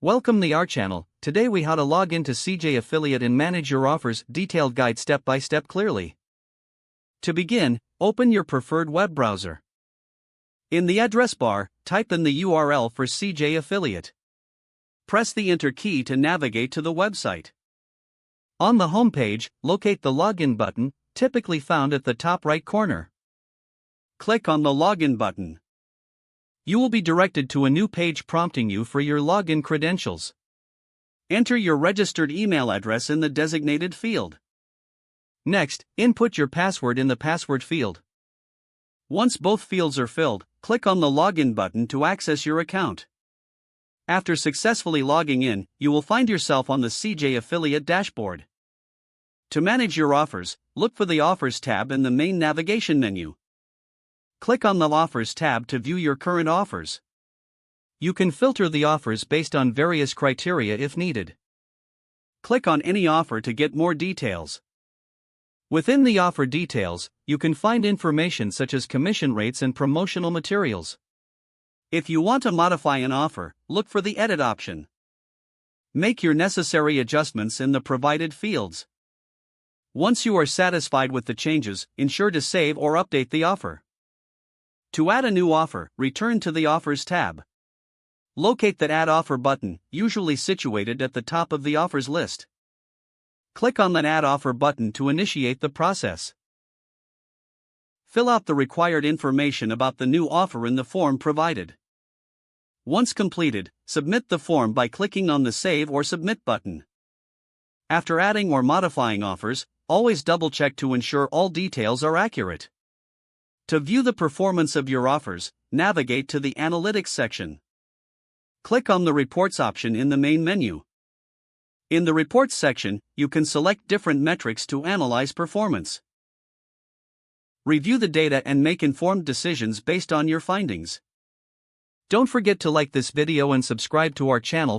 Welcome to our channel. Today we how to log into CJ Affiliate and manage your offers, detailed guide step by step clearly. To begin, open your preferred web browser. In the address bar, type in the URL for CJ Affiliate. Press the Enter key to navigate to the website. On the home page, locate the login button, typically found at the top right corner. Click on the login button. You will be directed to a new page prompting you for your login credentials. Enter your registered email address in the designated field. Next, input your password in the password field. Once both fields are filled, click on the login button to access your account. After successfully logging in, you will find yourself on the CJ Affiliate dashboard. To manage your offers, look for the Offers tab in the main navigation menu. Click on the Offers tab to view your current offers. You can filter the offers based on various criteria if needed. Click on any offer to get more details. Within the offer details, you can find information such as commission rates and promotional materials. If you want to modify an offer, look for the Edit option. Make your necessary adjustments in the provided fields. Once you are satisfied with the changes, ensure to save or update the offer. To add a new offer, return to the Offers tab. Locate the Add Offer button, usually situated at the top of the offers list. Click on the Add Offer button to initiate the process. Fill out the required information about the new offer in the form provided. Once completed, submit the form by clicking on the Save or Submit button. After adding or modifying offers, always double-check to ensure all details are accurate. To view the performance of your offers, navigate to the Analytics section. Click on the Reports option in the main menu. In the Reports section, you can select different metrics to analyze performance. Review the data and make informed decisions based on your findings. Don't forget to like this video and subscribe to our channel for